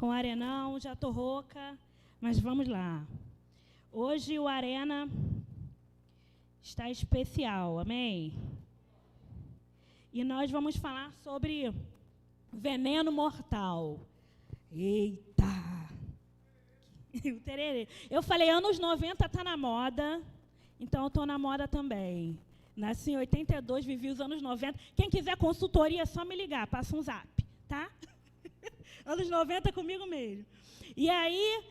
com o Arenão, já estou rouca, mas vamos lá. Hoje o Arena está especial, amém? E nós vamos falar sobre veneno mortal. Eita! Eu falei, anos 90 está na moda, então eu estou na moda também. Nasci em 82, vivi os anos 90. Quem quiser consultoria, é só me ligar, passa um zap, tá? Anos 90 comigo mesmo. E aí,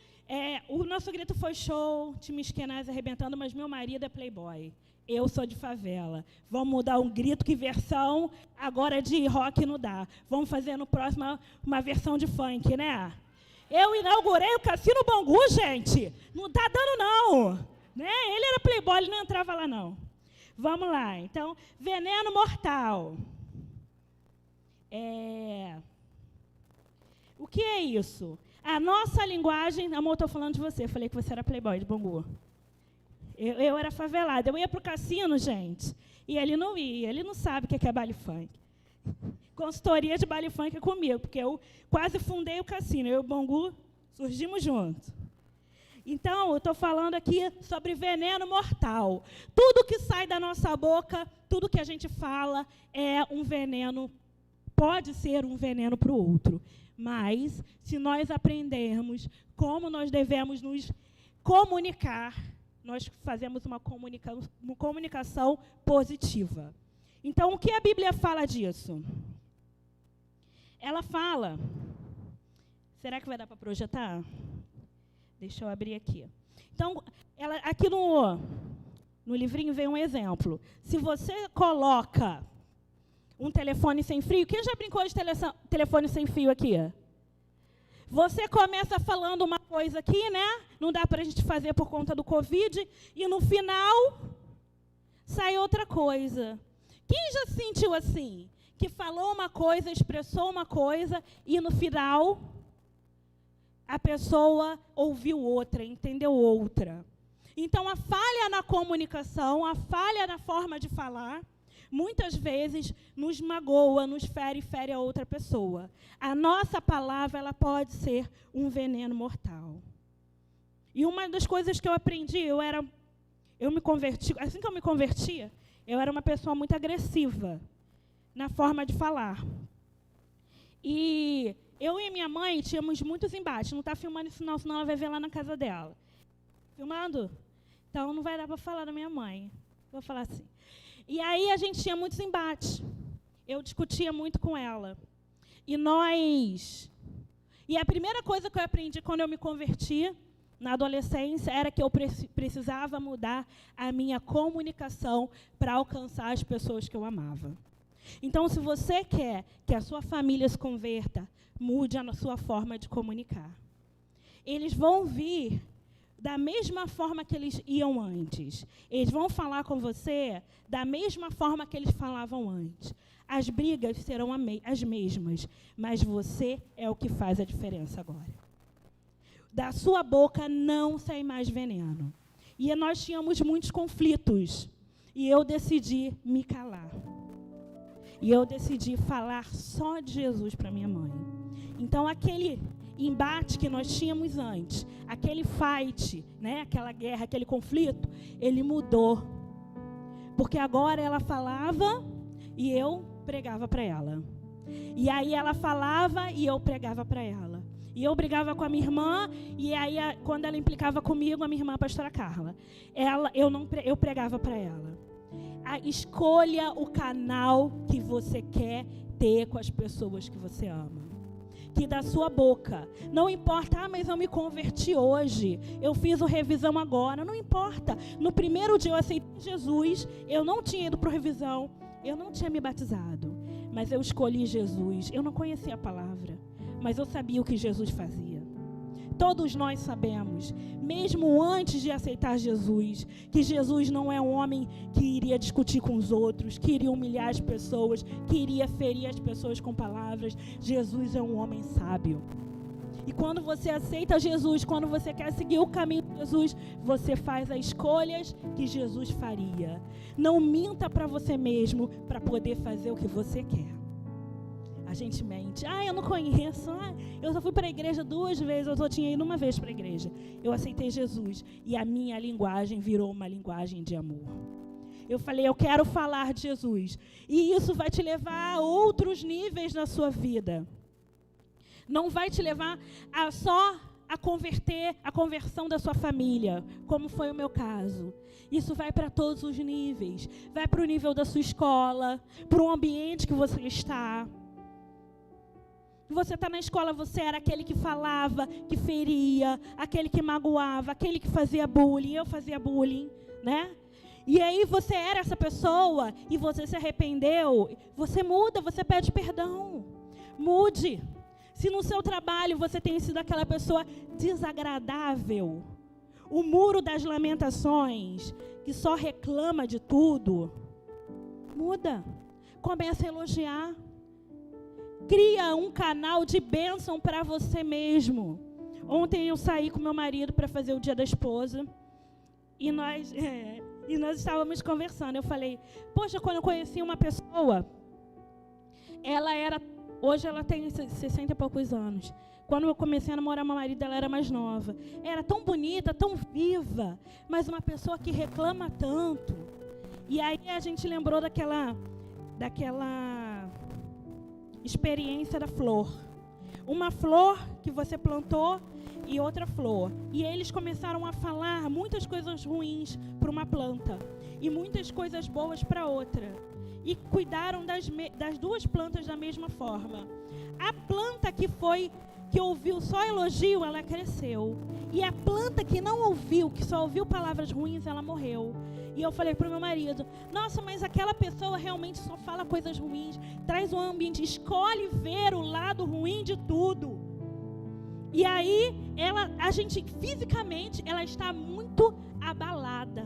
o nosso grito foi show, time Esquenaz arrebentando, mas meu marido é playboy. Eu sou de favela. Vamos mudar um grito, que versão agora de rock não dá. Vamos fazer no próximo uma versão de funk, né? Eu inaugurei o Cassino Bangu, gente. Não está dando, não. Né? Ele era playboy, ele não entrava lá, não. Vamos lá. Então, veneno mortal. O que é isso? A nossa linguagem... Amor, estou falando de você. Eu falei que você era playboy de Bangu. Eu era favelada. Eu ia para o cassino, gente, e ele não ia. Ele não sabe o que é baile funk. Consultoria de baile funk é comigo, porque eu quase fundei o cassino. Eu e o Bangu surgimos juntos. Então, eu estou falando aqui sobre veneno mortal. Tudo que sai da nossa boca, tudo que a gente fala é um veneno, pode ser um veneno para o outro. Mas, se nós aprendermos como nós devemos nos comunicar, nós fazemos uma comunicação positiva. Então, o que a Bíblia fala disso? Ela fala... Será que vai dar para projetar? Deixa eu abrir aqui. Então, aqui no livrinho vem um exemplo. Se você coloca um telefone sem fio... Quem já brincou de telefone sem fio aqui? Você começa falando uma coisa aqui, né? Não dá para a gente fazer por conta do Covid. E, no final, sai outra coisa. Quem já se sentiu assim? Que falou uma coisa, expressou uma coisa, e, no final, a pessoa ouviu outra, entendeu outra. Então, a falha na comunicação, a falha na forma de falar, muitas vezes nos magoa, nos fere e fere a outra pessoa. A nossa palavra, ela pode ser um veneno mortal. E uma das coisas que eu aprendi, eu me converti, assim que eu me convertia, eu era uma pessoa muito agressiva na forma de falar. E eu e minha mãe tínhamos muitos embates. Não está filmando isso não, senão ela vai ver lá na casa dela. Filmando? Então, não vai dar para falar da minha mãe. Vou falar assim. E aí, a gente tinha muitos embates. Eu discutia muito com ela. E a primeira coisa que eu aprendi quando eu me converti, na adolescência, era que eu precisava mudar a minha comunicação para alcançar as pessoas que eu amava. Então, se você quer que a sua família se converta, mude a sua forma de comunicar. Eles vão vir da mesma forma que eles iam antes. Eles vão falar com você da mesma forma que eles falavam antes. As brigas serão as mesmas, mas você é o que faz a diferença agora. Da sua boca não sai mais veneno. E nós tínhamos muitos conflitos. E eu decidi me calar. E eu decidi falar só de Jesus para minha mãe. Então, aquele embate que nós tínhamos antes, aquele fight, né, aquela guerra, aquele conflito, ele mudou. Porque agora ela falava e eu pregava para ela. E aí ela falava e eu pregava para ela. E eu brigava com a minha irmã, e aí, quando ela implicava comigo, a minha irmã, a pastora Carla, eu pregava para ela. Escolha o canal que você quer ter com as pessoas que você ama. Que da sua boca, não importa, mas eu me converti hoje, eu fiz o revisão agora, não importa. No primeiro dia eu aceitei Jesus, eu não tinha ido para a revisão, eu não tinha me batizado, mas eu escolhi Jesus. Eu não conhecia a palavra, mas eu sabia o que Jesus fazia. Todos nós sabemos, mesmo antes de aceitar Jesus, que Jesus não é um homem que iria discutir com os outros, que iria humilhar as pessoas, que iria ferir as pessoas com palavras. Jesus é um homem sábio. E quando você aceita Jesus, quando você quer seguir o caminho de Jesus, você faz as escolhas que Jesus faria. Não minta para você mesmo para poder fazer o que você quer. A gente mente. Eu não conheço. Eu só fui para a igreja 2 vezes. Eu só tinha ido uma vez para a igreja. Eu aceitei Jesus. E a minha linguagem virou uma linguagem de amor. Eu falei, eu quero falar de Jesus. E isso vai te levar a outros níveis na sua vida. Não vai te levar a converter a conversão da sua família, como foi o meu caso. Isso vai para todos os níveis. Vai para o nível da sua escola, para o ambiente que você está. Você está na escola, você era aquele que falava, que feria, aquele que magoava, aquele que fazia bullying. Eu fazia bullying, né? E aí você era essa pessoa e você se arrependeu. Você muda, você pede perdão. Mude. Se no seu trabalho você tem sido aquela pessoa desagradável, o muro das lamentações, que só reclama de tudo, muda. Começa a elogiar. Cria um canal de bênção para você mesmo. Ontem eu saí com meu marido para fazer o Dia da Esposa. E nós estávamos conversando. Eu falei, poxa, quando eu conheci uma pessoa, hoje ela tem 60 e poucos anos. Quando eu comecei a namorar meu marido, ela era mais nova. Era tão bonita, tão viva, mas uma pessoa que reclama tanto. E aí a gente lembrou daquela experiência da flor. Uma flor que você plantou e outra flor. E eles começaram a falar muitas coisas ruins para uma planta e muitas coisas boas para outra. E cuidaram das duas plantas da mesma forma. A planta que ouviu só elogio, ela cresceu. E a planta que não ouviu, que só ouviu palavras ruins, ela morreu. E eu falei para o meu marido, nossa, mas aquela pessoa realmente só fala coisas ruins, traz um ambiente, escolhe ver o lado ruim de tudo. E aí, a gente, fisicamente, ela está muito abalada.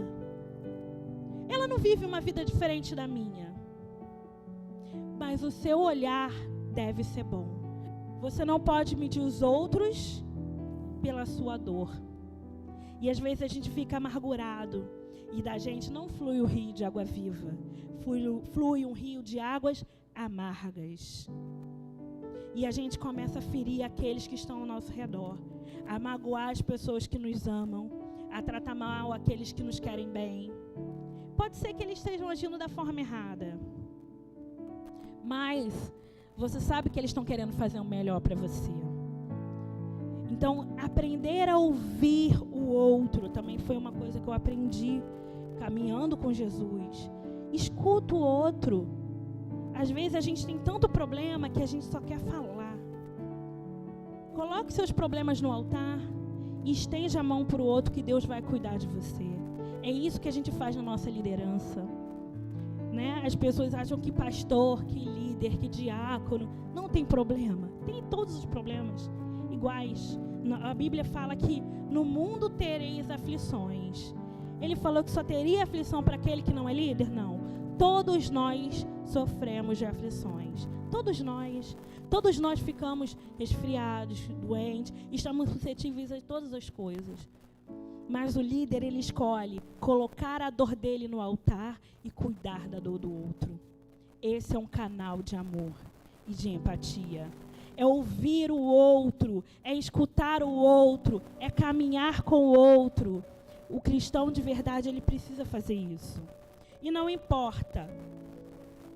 Ela não vive uma vida diferente da minha. Mas o seu olhar deve ser bom. Você não pode medir os outros pela sua dor. E às vezes a gente fica amargurado. E da gente não flui o rio de água viva. Flui um rio de águas amargas. E a gente começa a ferir aqueles que estão ao nosso redor. A magoar as pessoas que nos amam. A tratar mal aqueles que nos querem bem. Pode ser que eles estejam agindo da forma errada. Mas você sabe que eles estão querendo fazer o melhor para você. Então, aprender a ouvir o outro também foi uma coisa que eu aprendi caminhando com Jesus. Escuta o outro. Às vezes a gente tem tanto problema que a gente só quer falar. Coloque seus problemas no altar e estende a mão para o outro que Deus vai cuidar de você. É isso que a gente faz na nossa liderança. Né? As pessoas acham que pastor, que líder, que diácono não tem problema. Tem todos os problemas iguais. A Bíblia fala que no mundo tereis aflições. Ele falou que só teria aflição para aquele que não é líder? Não. Todos nós sofremos de aflições. Todos nós ficamos resfriados, doentes, estamos suscetíveis a todas as coisas. Mas o líder, ele escolhe colocar a dor dele no altar e cuidar da dor do outro. Esse é um canal de amor e de empatia. É ouvir o outro, é escutar o outro, é caminhar com o outro. O cristão de verdade, ele precisa fazer isso. E não importa.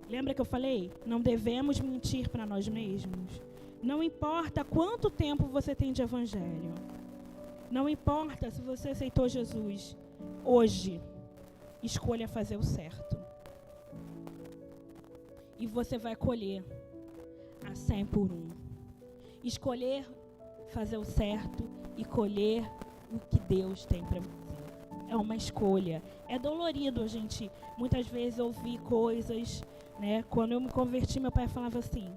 Lembra que eu falei? Não devemos mentir para nós mesmos. Não importa quanto tempo você tem de evangelho. Não importa se você aceitou Jesus hoje. Escolha fazer o certo. E você vai colher a 100 por 1. Escolher fazer o certo e colher o que Deus tem para você. É uma escolha. É dolorido a gente, muitas vezes, ouvir coisas, né? Quando eu me converti, meu pai falava assim.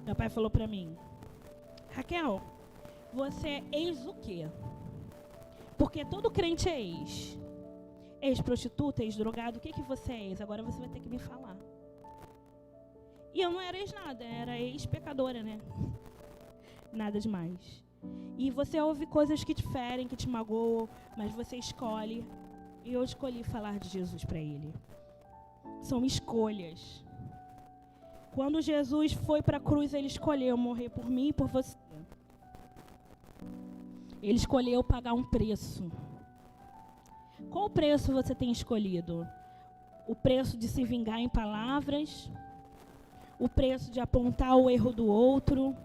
Meu pai falou para mim, Raquel, você é ex o quê? Porque todo crente é ex. Ex-prostituta, ex-drogado, o que você é ex? Agora você vai ter que me falar. E eu não era ex nada, era ex-pecadora, né? Nada demais. E você ouve coisas que te ferem, que te magoam, mas você escolhe. E eu escolhi falar de Jesus para ele. São escolhas. Quando Jesus foi para a cruz, ele escolheu morrer por mim e por você. Ele escolheu pagar um preço. Qual preço você tem escolhido? O preço de se vingar em palavras? O preço de apontar o erro do outro?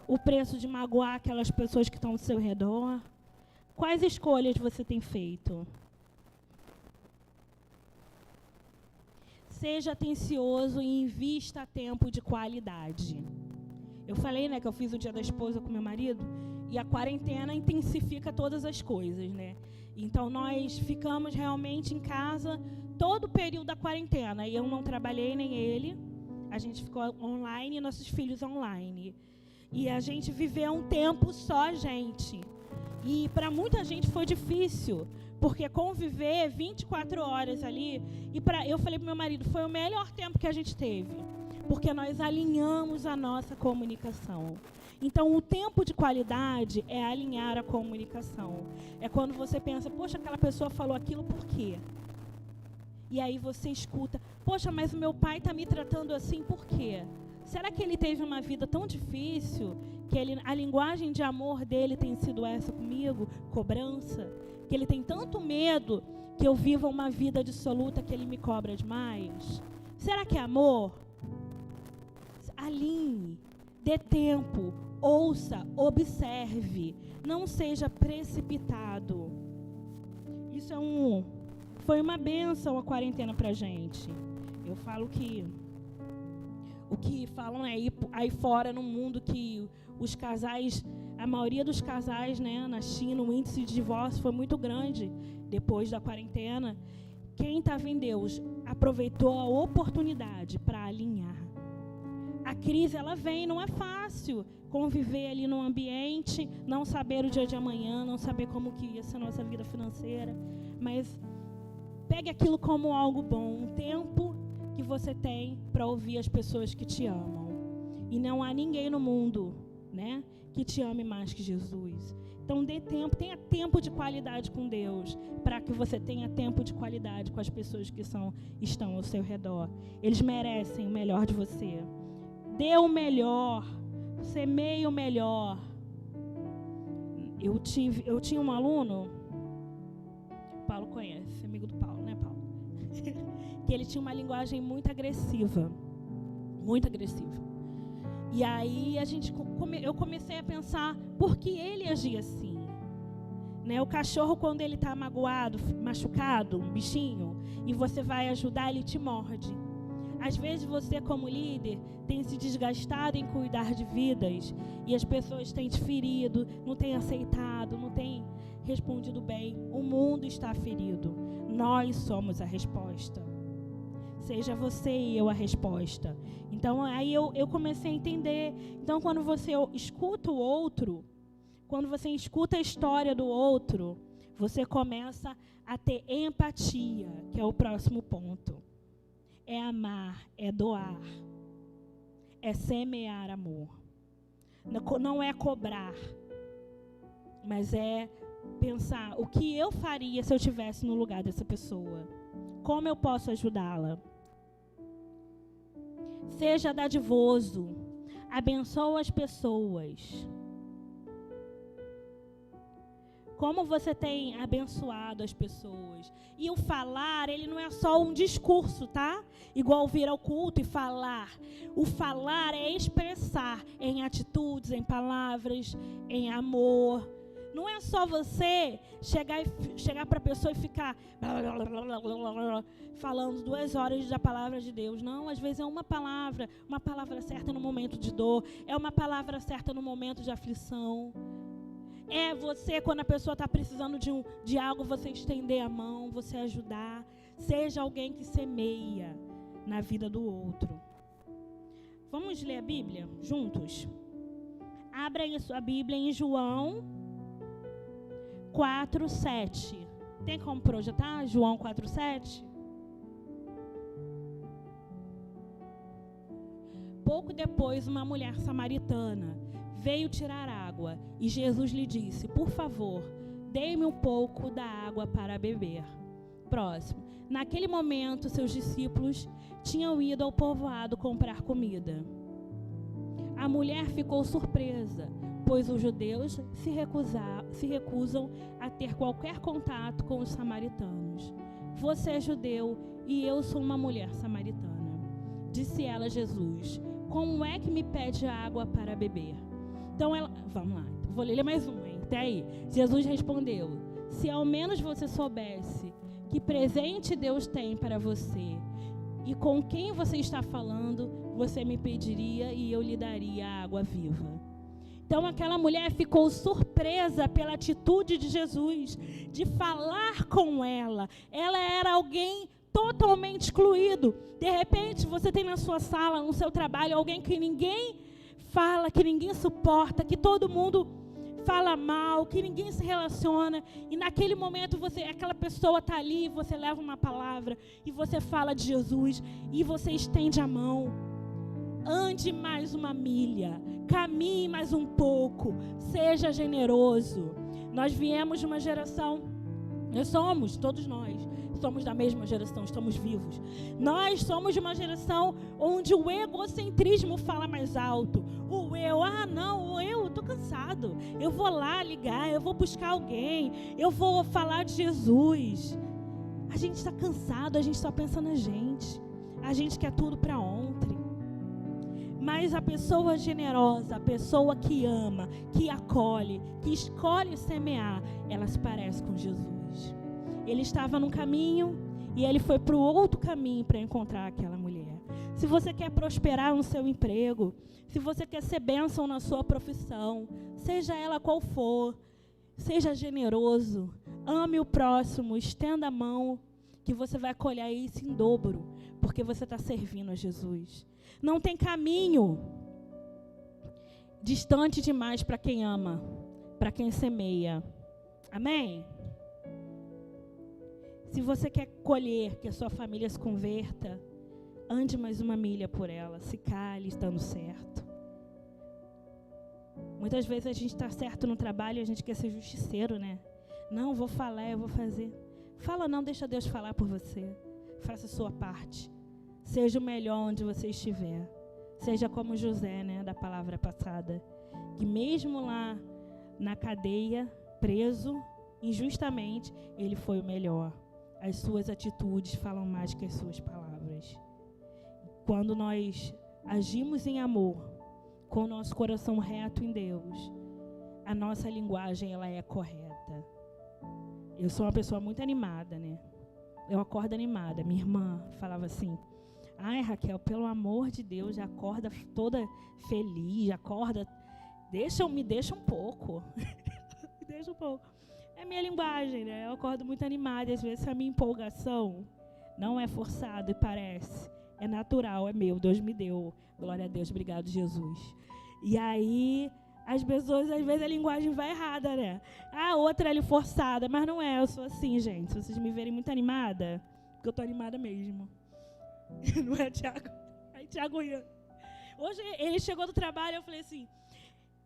O preço de magoar aquelas pessoas que estão ao seu redor? Quais escolhas você tem feito? Seja atencioso e invista tempo de qualidade. Eu falei, né, que eu fiz o Dia da Esposa com meu marido, e a quarentena intensifica todas as coisas, né? Então, nós ficamos realmente em casa todo o período da quarentena. E eu não trabalhei, nem ele. A gente ficou online e nossos filhos online. E a gente viveu um tempo só, gente. E para muita gente foi difícil, porque conviver 24 horas ali... eu falei para meu marido, foi o melhor tempo que a gente teve, porque nós alinhamos a nossa comunicação. Então, o tempo de qualidade é alinhar a comunicação. É quando você pensa, poxa, aquela pessoa falou aquilo por quê? E aí você escuta, poxa, mas o meu pai está me tratando assim por quê? Será que ele teve uma vida tão difícil que a linguagem de amor dele tem sido essa comigo? Cobrança? Que ele tem tanto medo que eu viva uma vida dissoluta que ele me cobra demais? Será que é amor? Alinhe, dê tempo, ouça, observe, não seja precipitado. Isso foi uma bênção a quarentena pra gente. Eu falo que o que falam aí fora no mundo, que os casais, a maioria dos casais, né, na China, o índice de divórcio foi muito grande depois da quarentena. Quem estava em Deus aproveitou a oportunidade para alinhar. A crise, ela vem, não é fácil conviver ali num ambiente, não saber o dia de amanhã, não saber como que ia ser a nossa vida financeira, mas pegue aquilo como algo bom, um tempo que você tem para ouvir as pessoas que te amam. E não há ninguém no mundo, né, que te ame mais que Jesus. Então dê tempo, tenha tempo de qualidade com Deus, para que você tenha tempo de qualidade com as pessoas que estão ao seu redor. Eles merecem o melhor de você. Dê o melhor, semeie o melhor. Eu tinha um aluno, Paulo conhece, amigo do Paulo, né, Paulo? Que ele tinha uma linguagem muito agressiva. Muito agressiva. E aí eu comecei a pensar por que ele agia assim. Né? O cachorro, quando ele está magoado, machucado, um bichinho, e você vai ajudar, ele te morde. Às vezes você, como líder, tem se desgastado em cuidar de vidas e as pessoas têm te ferido, não têm aceitado, não têm respondido bem. O mundo está ferido. Nós somos a resposta. Seja você e eu a resposta. Então, aí eu comecei a entender. Então, quando você escuta o outro, quando você escuta a história do outro, você começa a ter empatia, que é o próximo ponto. É amar, é doar, é semear amor. Não é cobrar, mas é pensar o que eu faria se eu estivesse no lugar dessa pessoa. Como eu posso ajudá-la? Seja dadivoso, abençoa as pessoas. Como você tem abençoado as pessoas. E o falar, ele não é só um discurso, tá? Igual vir ao culto e falar. O falar é expressar em atitudes, em palavras, em amor. Não é só você chegar para a pessoa e ficar falando 2 horas da palavra de Deus. Não, às vezes é uma palavra certa no momento de dor, é uma palavra certa no momento de aflição. É você, quando a pessoa está precisando de algo, você estender a mão, você ajudar. Seja alguém que semeia na vida do outro. Vamos ler a Bíblia juntos? Abra aí a sua Bíblia em João 4:7. Tem como projetar? João 4:7. Pouco depois, uma mulher samaritana veio tirar água e Jesus lhe disse: por favor, dê-me um pouco da água para beber. Próximo. Naquele momento, seus discípulos tinham ido ao povoado comprar comida. A mulher ficou surpresa, pois os judeus se recusam a ter qualquer contato com os samaritanos. Você é judeu e eu sou uma mulher samaritana. Disse ela a Jesus: como é que me pede água para beber? Então ela, vamos lá, vou ler mais um, hein? Até aí. Jesus respondeu: se ao menos você soubesse que presente Deus tem para você e com quem você está falando, você me pediria e eu lhe daria a água viva. Então aquela mulher ficou surpresa pela atitude de Jesus, de falar com ela. Ela era alguém totalmente excluído. De repente você tem na sua sala, no seu trabalho, alguém que ninguém fala, que ninguém suporta, que todo mundo fala mal, que ninguém se relaciona, e naquele momento aquela pessoa está ali, você leva uma palavra e você fala de Jesus e você estende a mão. Ande mais uma milha, caminhe mais um pouco, seja generoso. Nós viemos de uma geração, todos nós somos da mesma geração, estamos vivos. Nós somos de uma geração onde o egocentrismo fala mais alto. Eu estou cansado. Eu vou lá ligar, eu vou buscar alguém, eu vou falar de Jesus. A gente está cansado, a gente só pensa na gente. A gente quer tudo para ontem. Mas a pessoa generosa, a pessoa que ama, que acolhe, que escolhe semear, ela se parece com Jesus. Ele estava num caminho e ele foi para o outro caminho para encontrar aquela mulher. Se você quer prosperar no seu emprego, se você quer ser bênção na sua profissão, seja ela qual for, seja generoso, ame o próximo, estenda a mão, que você vai colher isso em dobro, porque você está servindo a Jesus. Não tem caminho distante demais para quem ama, para quem semeia. Amém? Se você quer colher que a sua família se converta, ande mais uma milha por ela, se cale estando certo. Muitas vezes a gente está certo no trabalho e a gente quer ser justiceiro, né? Não, vou falar, eu vou fazer. Fala não, deixa Deus falar por você. Faça a sua parte. Seja o melhor onde você estiver. Seja como José, né, da palavra passada, que mesmo lá na cadeia, preso, injustamente, ele foi o melhor. As suas atitudes falam mais que as suas palavras. Quando nós agimos em amor, com o nosso coração reto em Deus, a nossa linguagem ela é correta. Eu sou uma pessoa muito animada, né? Eu acordo animada. Minha irmã falava assim: ai, Raquel, pelo amor de Deus, já acorda toda feliz, acorda, me deixa um pouco. Me deixa um pouco. É minha linguagem, né? Eu acordo muito animada. Às vezes a minha empolgação não é forçada e parece. É natural, é meu. Deus me deu. Glória a Deus, obrigado, Jesus. E aí, as pessoas, às vezes a linguagem vai errada, né? A outra ali forçada, mas não é. Eu sou assim, gente. Se vocês me verem muito animada, porque eu tô animada mesmo. Não é, Tiago? Aí, Tiago ia. Hoje ele chegou do trabalho, eu falei assim: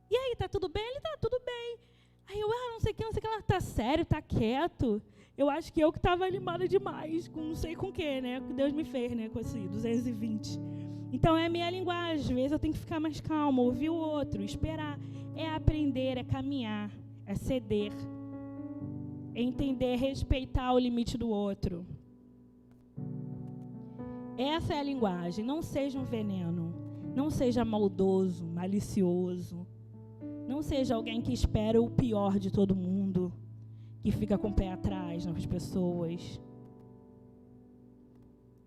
e aí, tá tudo bem? Ele tá tudo bem. Aí eu, não sei o que, ela tá sério, tá quieto. Eu acho que eu que estava animada demais, com não sei com o que, né? Que Deus me fez, né? Com esse 220. Então é a minha linguagem. Às vezes eu tenho que ficar mais calma, ouvir o outro, esperar. É aprender, é caminhar, é ceder. É entender, respeitar o limite do outro. Essa é a linguagem. Não seja um veneno. Não seja maldoso, malicioso. Não seja alguém que espera o pior de todo mundo, que fica com o pé atrás nas pessoas.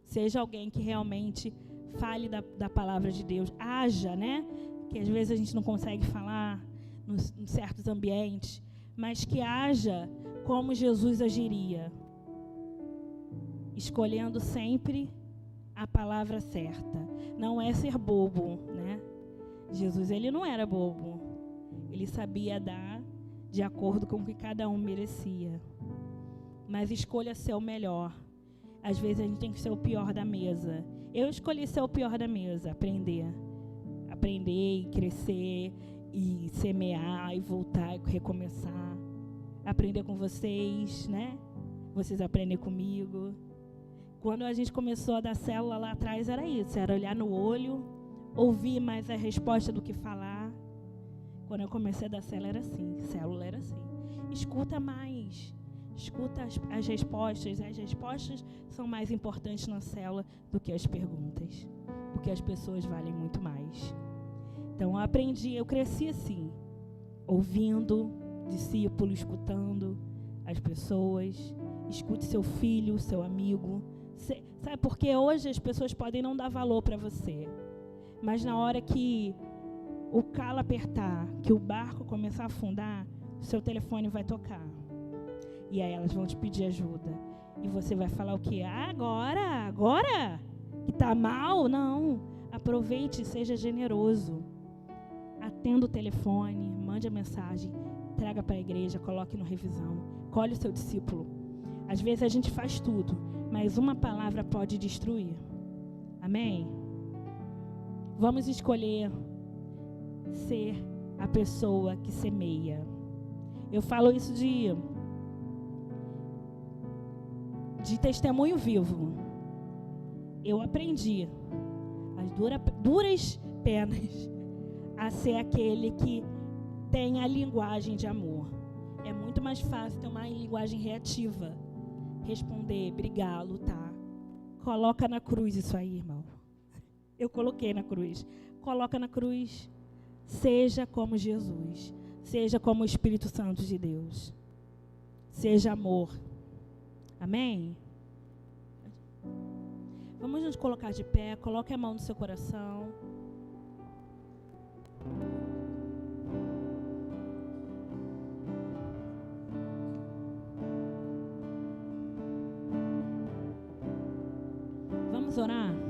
Seja alguém que realmente fale da palavra de Deus. Haja, né? Que às vezes a gente não consegue falar em certos ambientes, mas que haja como Jesus agiria. Escolhendo sempre a palavra certa. Não é ser bobo, né? Jesus, ele não era bobo. Ele sabia dar de acordo com o que cada um merecia. Mas escolha ser o melhor. Às vezes a gente tem que ser o pior da mesa. Eu escolhi ser o pior da mesa, aprender e crescer, e semear, e voltar, e recomeçar. Aprender com vocês, né? Vocês aprendem comigo. Quando a gente começou a dar célula lá atrás, era isso. Era olhar no olho, ouvir mais a resposta do que falar. Quando eu comecei a dar célula, era assim. Escuta mais. Escuta as respostas. As respostas são mais importantes na célula do que as perguntas. Porque as pessoas valem muito mais. Então, eu cresci assim. Ouvindo, discípulo, escutando as pessoas. Escute seu filho, seu amigo. Sabe, porque hoje as pessoas podem não dar valor para você. Mas na hora que o calo apertar, que o barco começar a afundar, o seu telefone vai tocar. E aí elas vão te pedir ajuda. E você vai falar o quê? Agora? Que tá mal? Não. Aproveite e seja generoso. Atenda o telefone, mande a mensagem, traga para a igreja, coloque no revisão. Colhe o seu discípulo. Às vezes a gente faz tudo, mas uma palavra pode destruir. Amém? Vamos escolher ser a pessoa que semeia. Eu falo isso de testemunho vivo. Eu aprendi, as duras penas, a ser aquele que tem a linguagem de amor. É muito mais fácil ter uma linguagem reativa. Responder, brigar, lutar. Coloca na cruz isso aí, irmão. Eu coloquei na cruz. Coloca na cruz. Seja como Jesus. Seja como o Espírito Santo de Deus. Seja amor. Amém? Vamos nos colocar de pé. Coloque a mão no seu coração. Vamos orar?